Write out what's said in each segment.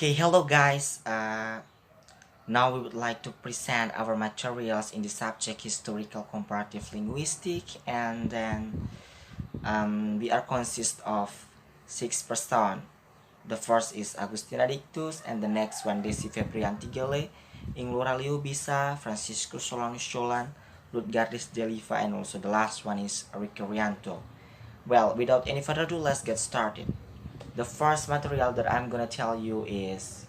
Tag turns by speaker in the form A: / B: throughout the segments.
A: Okay, hello guys. Now we would like to present our materials in the subject historical comparative linguistic, and then we are consist of 6 person. The first is Agustina Dictus, and the next one Desi Febrian Tigele, Ingloralio Bisa, Francisco Solanus Jolan, Ludgardis Deliva, and also the last one is Ricarianto. Well, without any further ado, let's get started. The first material that I'm gonna tell you is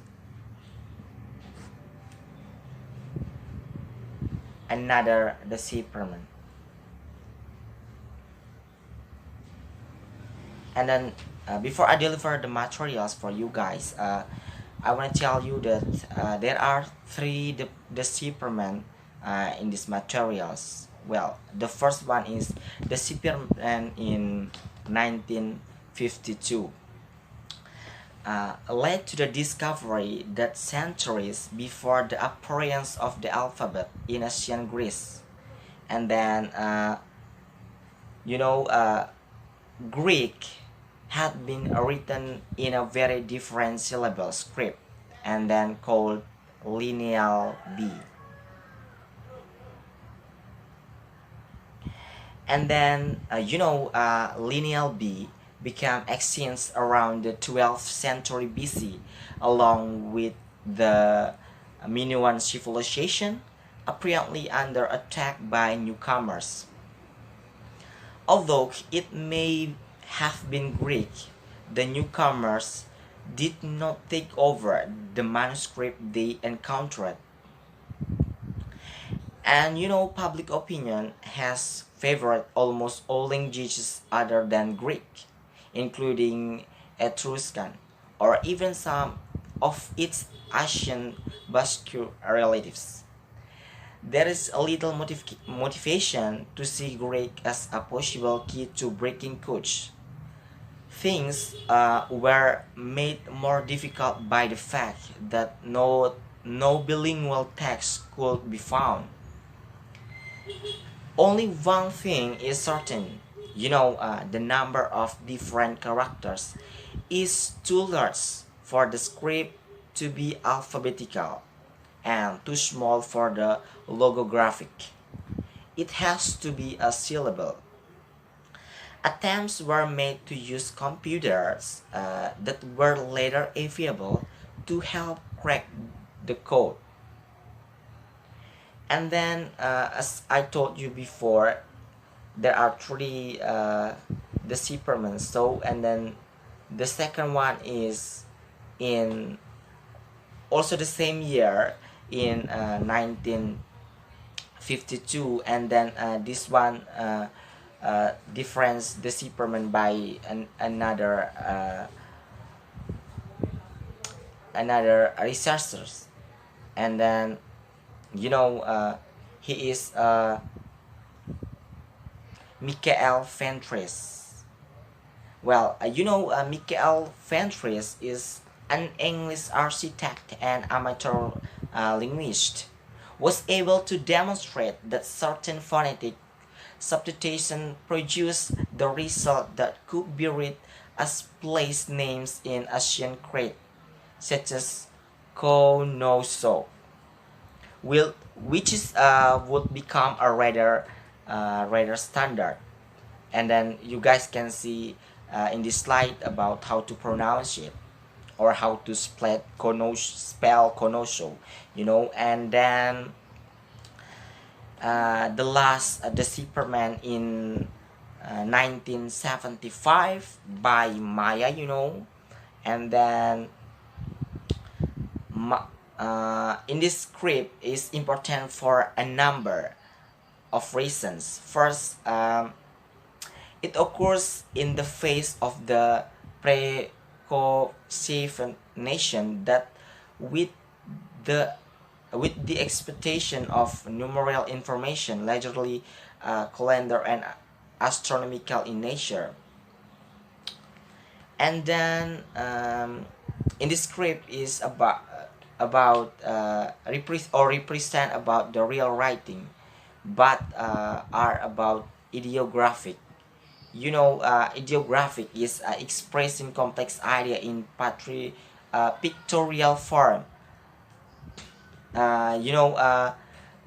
A: another decipherment. And then before I deliver the materials for you guys, I want to tell you that there are three decipherment in these materials. Well, the first one is decipherment in 1952. Led to the discovery that centuries before the appearance of the alphabet in ancient Greece, and then you know Greek had been written in a very different syllable script and then called lineal B. And then lineal B became extinct around the 12th century BC along with the Minoan civilization, apparently under attack by newcomers. Although it may have been Greek, the newcomers did not take over the manuscript they encountered. And public opinion has favored almost all languages other than Greek, including Etruscan, or even some of its Asian Basque relatives. There is a little motivation to see Greek as a possible key to breaking codes. Things were made more difficult by the fact that no bilingual text could be found. Only one thing is certain. The number of different characters is too large for the script to be alphabetical and too small for the logographic. It has to be a syllable. Attempts were made to use computers that were later available to help crack the code. And then, as I told you before, there are three decipherments. So, and then the second one is in also the same year in 1952, and then this one difference decipherment by another researchers. And then you know uh, he is Michael Ventris. Well, Michael Ventris is an English architect and amateur linguist. Was able to demonstrate that certain phonetic substitution produce the result that could be read as place names in Asian Crete, such as Konoso, which is would become a rather standard. And then you guys can see in this slide about how to pronounce it or how to spell Konoso, and then the last decipherment in 1975 by Maya, and then in this script is important for a number of reasons. First, it occurs in the face of the nation that with the with the expectation of numerical information, largely calendar and astronomical in nature. And then in the script is represent about the real writing, but are about ideographic. Ideographic is expressing complex idea in pictorial form. You know,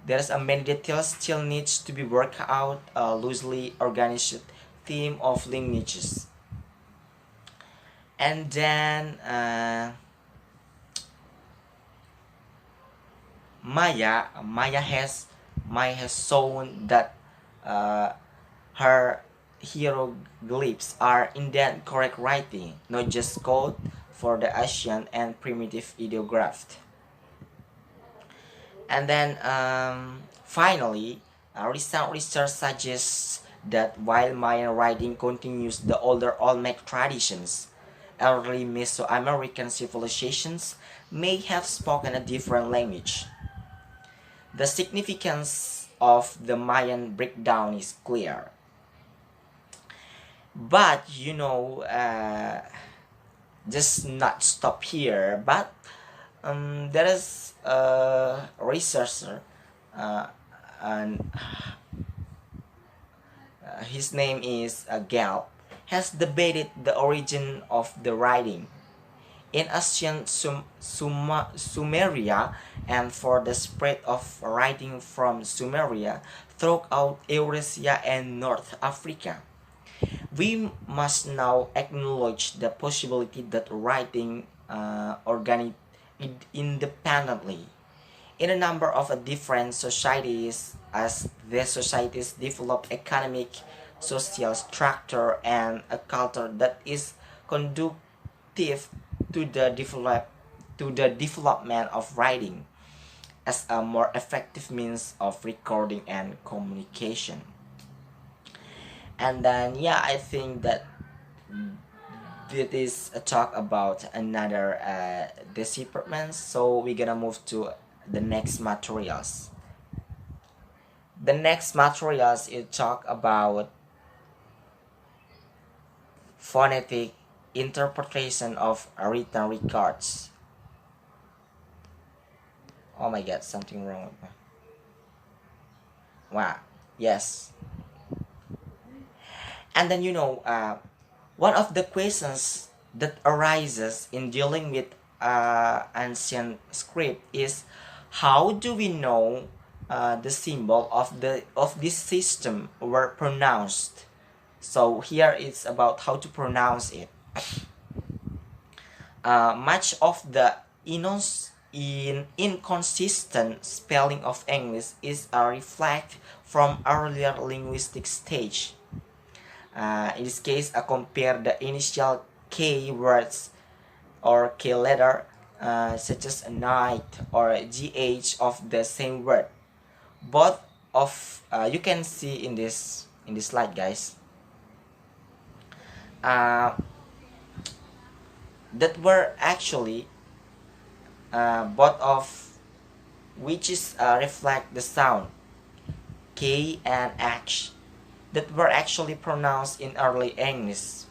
A: there's a many details still needs to be worked out. Loosely organized theme of lineages, and then Maya has shown that uh, her hieroglyphs are indeed correct writing, not just code for the ancient and primitive ideograph. And then finally, recent research suggests that while Mayan writing continues the older Olmec traditions, early Mesoamerican civilizations may have spoken a different language. The significance of the Mayan breakdown is clear. But just not stop here. But there is a researcher, uh, and his name is Gal, has debated the origin of the writing in ancient Sumeria and for the spread of writing from Sumeria throughout Eurasia and North Africa. We must now acknowledge the possibility that writing organic independently in a number of different societies as the societies develop economic, social structure and a culture that is conducive to the development of writing as a more effective means of recording and communication. And then yeah, I think that this is a talk about another decipherment. So we're gonna move to the next materials. The next materials is talk about phonetic interpretation of written records. Oh my god, something wrong with my... Wow. Yes. And then one of the questions that arises in dealing with ancient script is how do we know the symbol of this system were pronounced? So here it's about how to pronounce it. Much of the inconsistent spelling of English is a reflect from earlier linguistic stage. In this case, I compare the initial K words or K letter, such as night or GH of the same word. Both of you can see in this slide, guys. That were actually both of which is reflect the sound K and H that were actually pronounced in early English.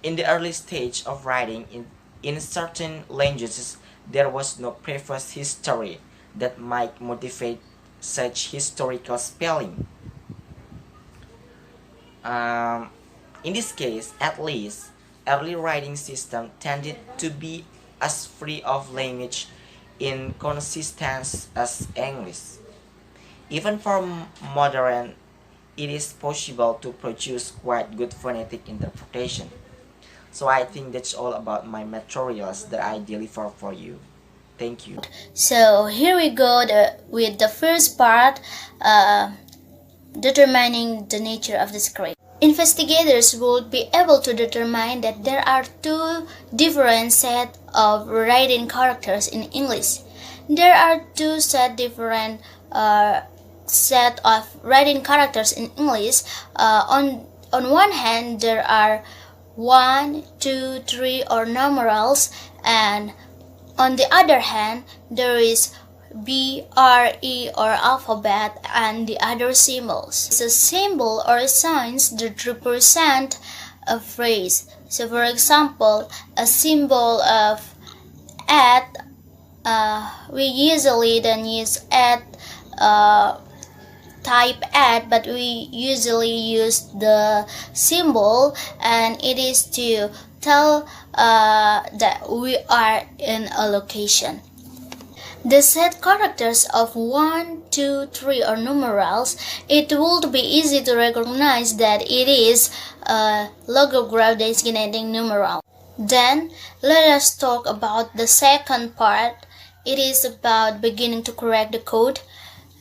A: In the early stage of writing in certain languages, there was no previous history that might motivate such historical spelling. Um, in this case, at least, early writing system tended to be as free of language inconsistence as English. Even for modern, it is possible to produce quite good phonetic interpretation. So I think that's all about my materials that I deliver for you. Thank you.
B: So here we go with the first part, determining the nature of the script. Investigators would be able to determine that there are two different sets of writing characters in English. There are two different set of writing characters in English. On one hand, there are 1, 2, 3 or numerals, and on the other hand, there is B, R, E or alphabet and the other symbols. It's a symbol or signs that represent a phrase. So for example, a symbol of at, we usually then use at, type at, but we usually use the symbol and it is to tell that we are in a location. The set characters of 1, 2, 3 or numerals, it would be easy to recognize that it is a logograph designating numeral. Then, let us talk about the second part. It is about beginning to correct the code.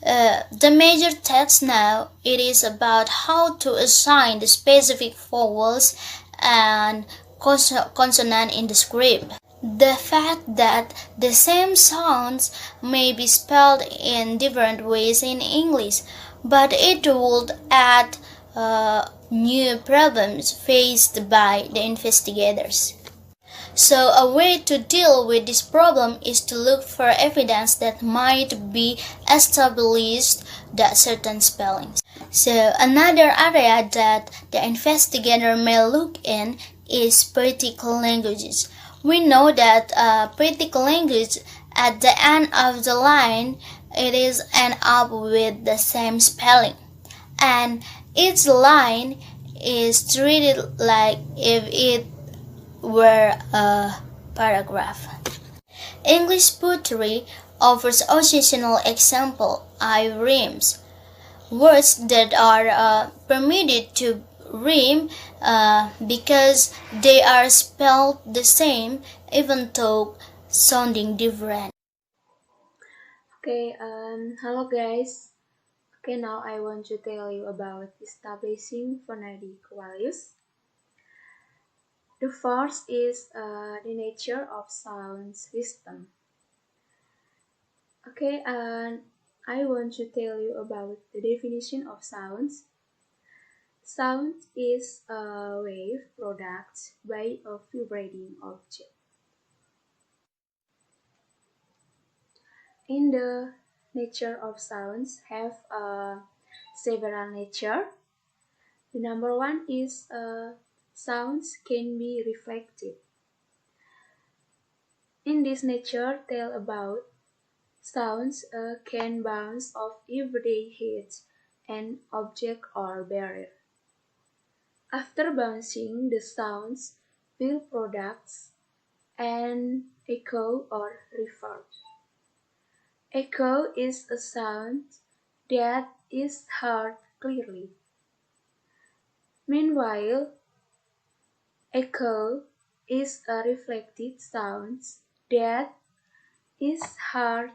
B: The major text now, it is about how to assign the specific vowels and consonant in the script. The fact that the same sounds may be spelled in different ways in English, but it would add new problems faced by the investigators. So, a way to deal with this problem is to look for evidence that might be established that certain spellings. So, another area that the investigator may look in is poetic languages. We know that poetic language at the end of the line it is end up with the same spelling, and each line is treated like if it were a paragraph. English poetry offers occasional example rhymes, words that are permitted to rhyme because they are spelled the same even though sounding different.
C: Okay, hello guys. Okay, now I want to tell you about establishing phonetic values. The first is the nature of sound system. Okay, and I want to tell you about the definition of sounds. Sound is a wave product by a vibrating object. In the nature of sounds have several nature. The number one is sounds can be reflected. In this nature, tell about sounds can bounce off everyday hits an object or barrier. After bouncing, the sounds will produce an echo or reverb. Echo is a sound that is heard clearly. Meanwhile, echo is a reflected sound that is heard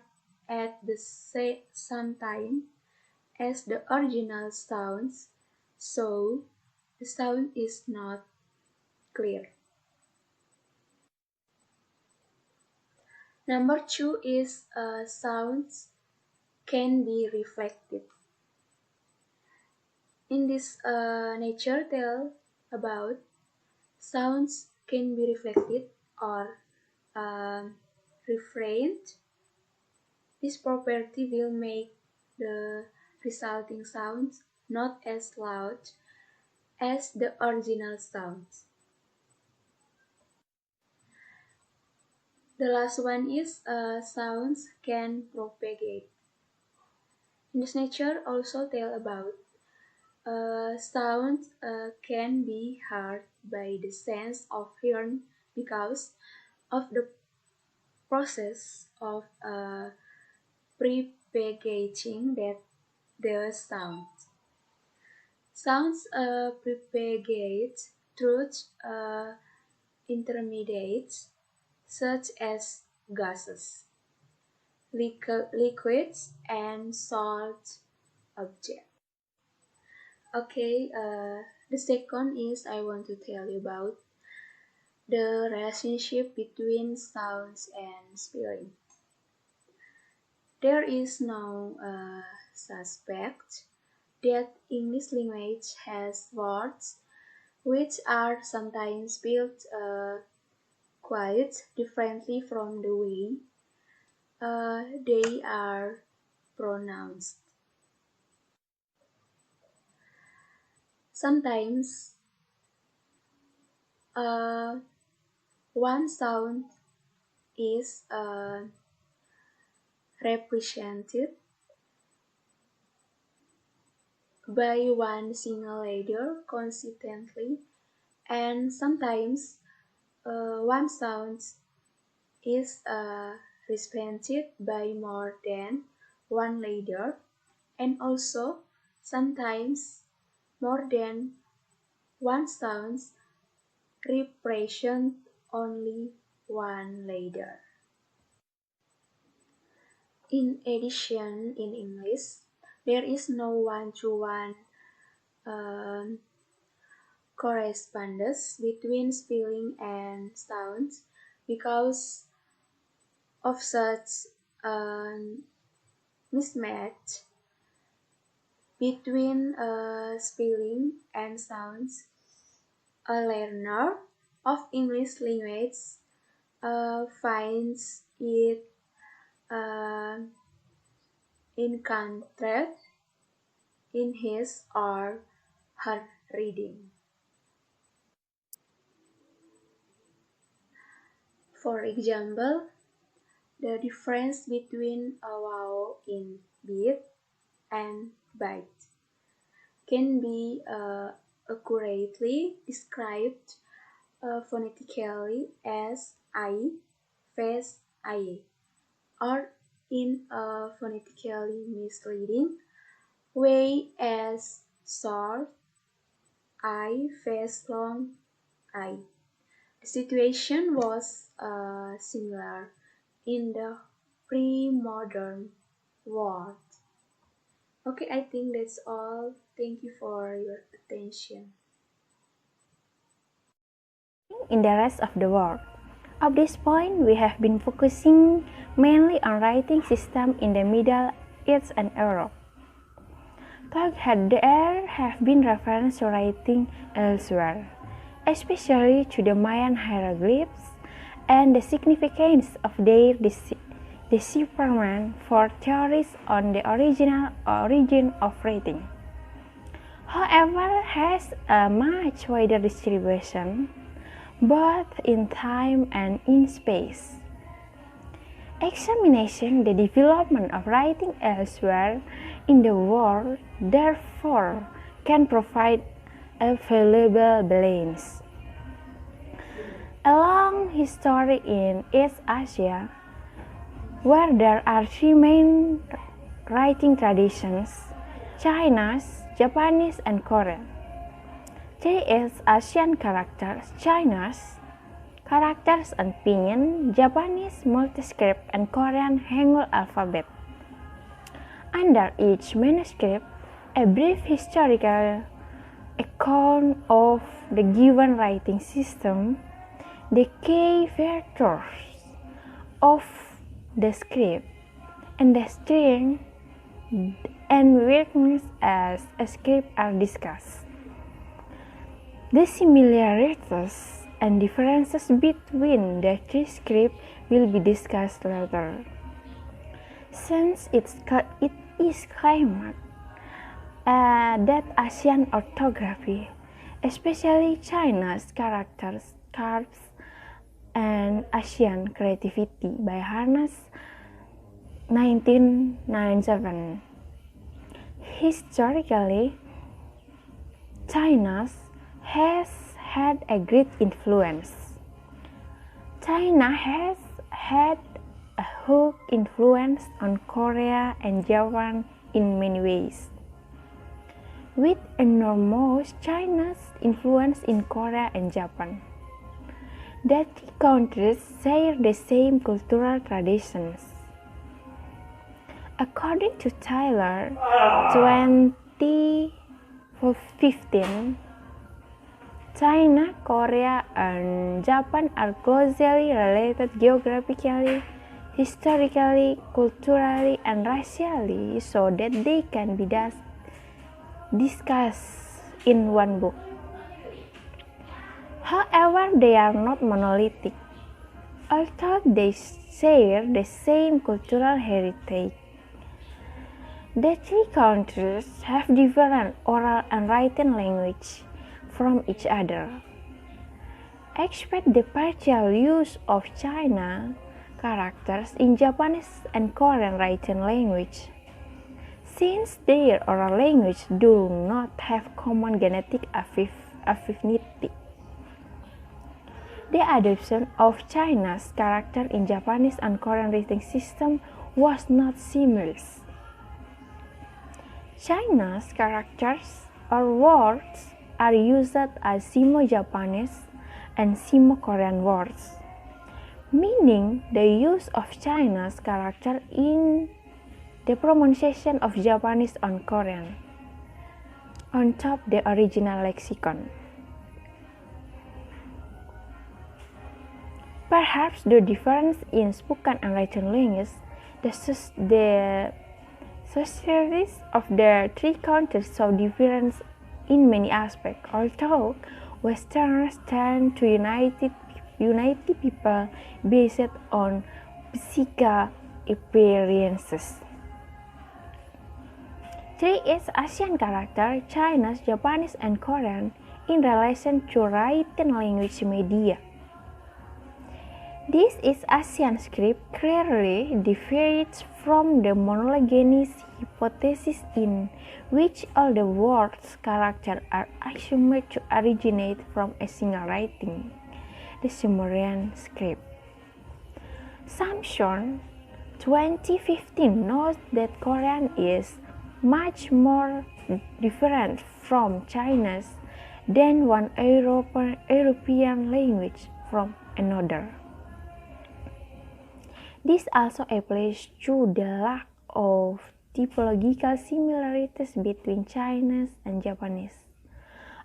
C: at the same time as the original sounds, so the sound is not clear. Number two is sounds can be reflected. In this nature tell about sounds can be reflected or refrained. This property will make the resulting sounds not as loud as the original sounds. The last one is sounds can propagate. In this nature also tell about sounds can be heard by the sense of hearing because of the process of propagating that the sound. Sounds propagate through intermediates such as gases, liquids, and salt objects. Okay, the second is I want to tell you about the relationship between sounds and spelling. There is no suspect that English language has words which are sometimes spelled quite differently from the way they are pronounced. Sometimes uh, one sound is represented by one single letter consistently, and sometimes one sound is represented by more than one letter, and also sometimes more than one sound represent only one letter. In addition, in English, there is no one-to-one um, correspondence between spelling and sounds because of such mismatch between spelling and sounds. A learner of English language finds it uh, encountered in his or her reading. For example, the difference between a vowel in beat and bite can be accurately described phonetically as I, face I, or in a phonetically misleading way as short I, face long I. The situation was similar in the pre-modern world. Okay, I think that's all. Thank you for your attention.
D: In the rest of the world. At this point, we have been focusing mainly on writing system in the Middle East and Europe. Though there have been references to writing elsewhere, especially to the Mayan hieroglyphs and the significance of their decipherment for theories on the original origin of writing. However, has a much wider distribution both in time and in space. Examining the development of writing elsewhere in the world, therefore, can provide a valuable balance. A long history in East Asia, where there are three main writing traditions: Chinese, Japanese, and Korean. There is Asian characters, Chinese characters and pinyin, Japanese multiscript, and Korean Hangul alphabet. Under each manuscript, a brief historical account of the given writing system, the key features of the script, and the strength and weakness as a script are discussed. The similarities and differences between the three scripts will be discussed later. Since it is claimed that Asian orthography, especially Chinese characters, curves, and Asian creativity by Harness 1997. Historically, China has had a great influence. China has had a huge influence on Korea and Japan in many ways. With enormous Chinese influence in Korea and Japan, the two countries share the same cultural traditions. According to Tyler 2015, China, Korea, and Japan are closely related geographically, historically, culturally, and racially, so that they can be discussed in one book. However, they are not monolithic, although they share the same cultural heritage. The three countries have different oral and written language from each other. Except the partial use of China characters in Japanese and Korean written language, since their oral language do not have common genetic affinity. The adoption of China's character in Japanese and Korean writing system was not seamless. China's characters or words are used as Sino-Japanese and Sino-Korean words, meaning the use of China's character in the pronunciation of Japanese and Korean on top the original lexicon. Perhaps the difference in spoken and written language, the societies of the three countries show difference in many aspects, although Westerners tend to unite people based on physical appearances. Three East Asian characters, Chinese, Japanese, and Korean, in relation to written language media. This East Asian script clearly differs from the monogenes hypothesis in which all the words' characters are assumed to originate from a single writing, the Sumerian script. Samson 2015 notes that Korean is much more different from Chinese than one European language from another. This also applies to the lack of typological similarities between Chinese and Japanese.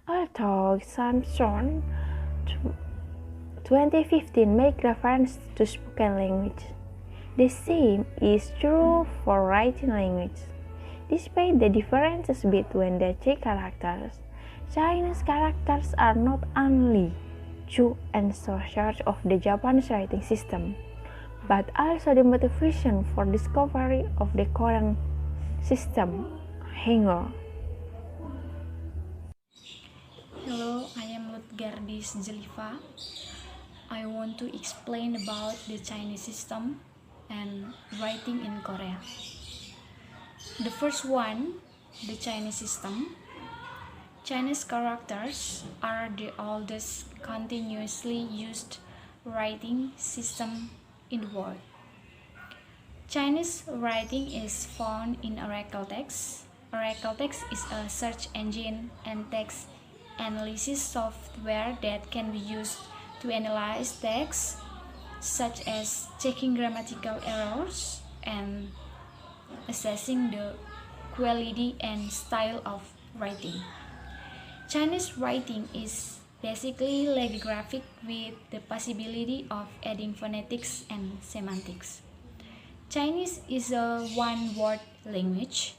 D: Although Samson 2015 makes reference to spoken language, the same is true for writing language. Despite the differences between the three characters, Chinese characters are not only true ancestors of the Japanese writing system, but also the motivation for discovery of the Korean system, Hangul.
E: Hello, I am Lutgardis Jeliva. I want to explain about the Chinese system and writing in Korea. The first one, the Chinese system. Chinese characters are the oldest continuously used writing system in the world. Chinese writing is found in Oracle Text. Oracle Text is a search engine and text analysis software that can be used to analyze text, such as checking grammatical errors and assessing the quality and style of writing. Chinese writing is basically lexicographic with the possibility of adding phonetics and semantics. Chinese is a one-word language.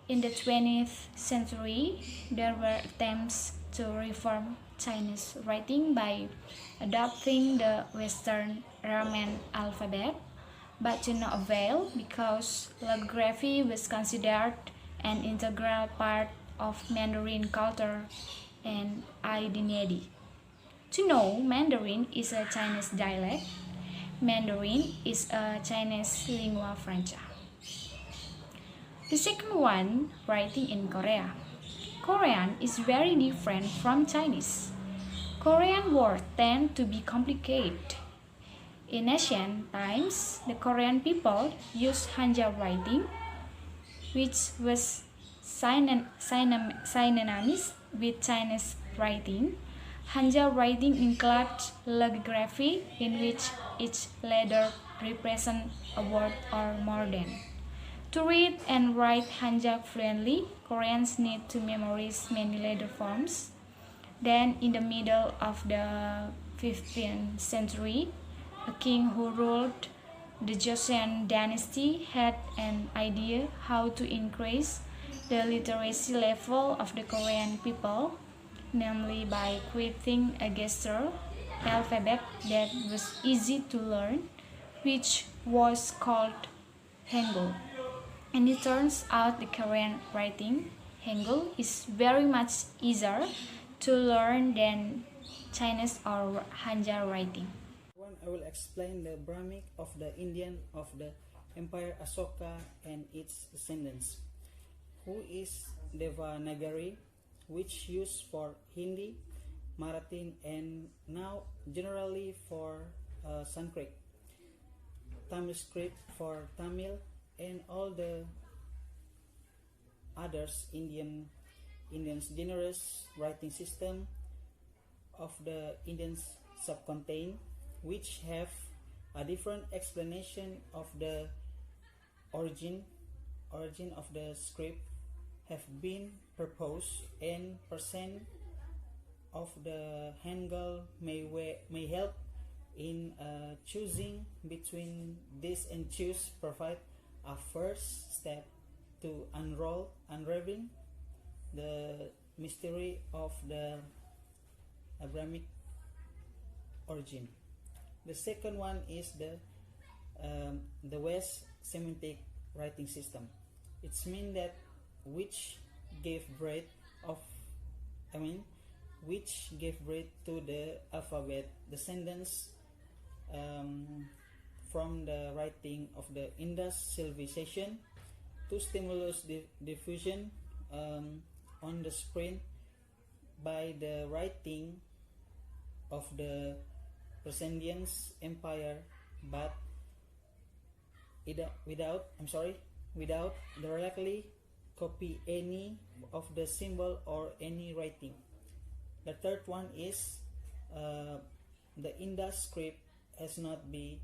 E: In the 20th century, there were attempts to reform Chinese writing by adopting the Western Roman alphabet, but to no avail because lexicography was considered an integral part of Mandarin culture and identity. To know Mandarin is a Chinese dialect, Mandarin is a Chinese lingua franca. The second one, writing in Korea. Korean is very different from Chinese. Korean words tend to be complicated. In ancient times, the Korean people used Hanja writing, which was synonymous with Chinese writing. Hanja writing includes lexicography in which each letter represents a word or more than. To read and write Hanja fluently, Koreans need to memorize many letter forms. Then, in the middle of the 15th century, a king who ruled the Joseon dynasty had an idea how to increase the literacy level of the Korean people, namely by creating a gesture alphabet that was easy to learn, which was called Hangul. And it turns out the Korean writing, Hangul, is very much easier to learn than Chinese or Hanja writing.
F: I will explain the Brahmic of the Indian of the Empire Ashoka and its descendants, who is Devanagari, which used for Hindi, Marathi, and now generally for Sanskrit, Tamil script for Tamil, and all the others Indian generous writing system of the Indian subcontinent, which have a different explanation of the origin of the script, have been proposed, and percent of the Hangul may help in choosing between this, and choose provide a first step to unraveling the mystery of the Abrahamic origin. The second one is the West Semitic writing system. It's mean that which gave birth to the alphabet descendants from the writing of the Indus civilization to stimulus diffusion on the screen by the writing of the Presentians Empire, but without directly copy any of the symbol or any writing. The third one is the Indus script has not been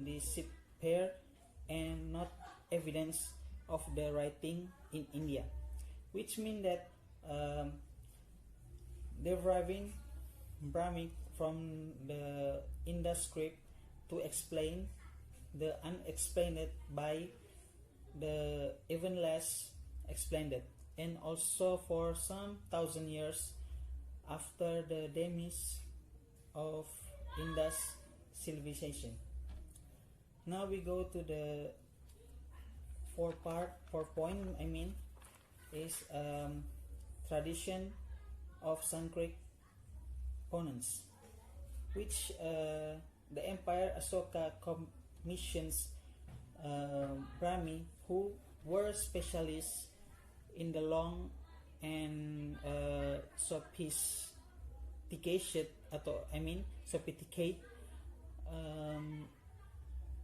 F: deciphered and not evidence of the writing in India, which means that deriving Brahmic from the Indus script to explain the unexplained by the even less explained, and also for some thousand years after the demise of Indus civilization. Now we go to the fourth point, is tradition of Sanskrit components, which the Empire Asoka commissions Brahmi, who were specialists in the long and sophisticated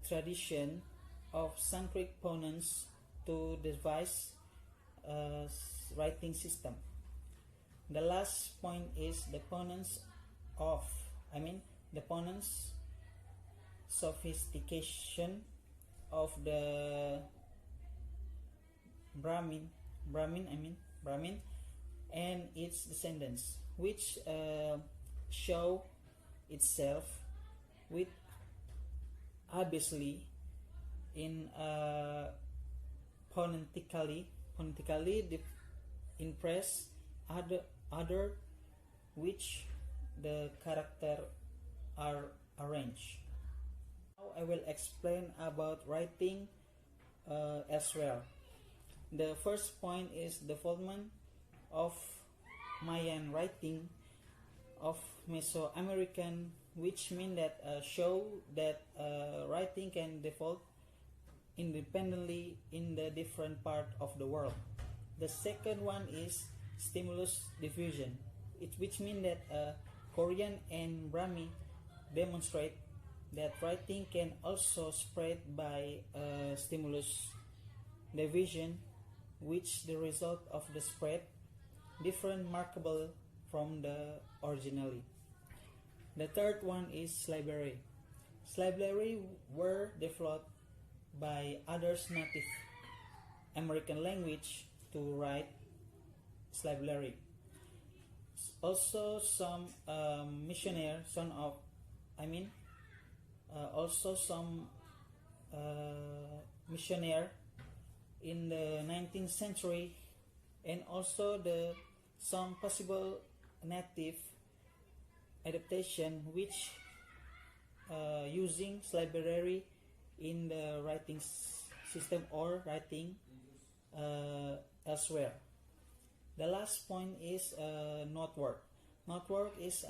F: tradition of Sanskrit components to devise writing system. The last point is the components sophistication of the Brahmin and its descendants, which show itself with obviously in phonetically impress other which the character are arranged. Now I will explain about writing elsewhere. The first point is development of Mayan writing of Mesoamerican, which mean that show that writing can develop independently in the different part of the world. The second one is stimulus diffusion, which mean that Korean and Brahmi demonstrate that writing can also spread by stimulus diffusion, which the result of the spread different markable from the originally. The third one is syllabary. Syllabary were developed by others native American language to write syllabary. Also some missionary missionary in the 19th century, and also some possible native adaptation which using syllabary in the writing system or writing elsewhere. The last point is notework. Notework is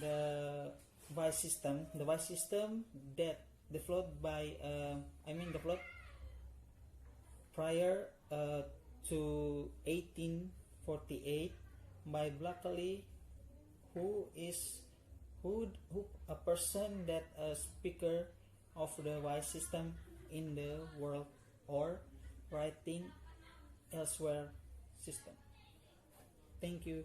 F: the voice system. The voice system that developed by developed prior to 1848 biblically who a person that a speaker of the wise system in the world or writing elsewhere system. Thank you.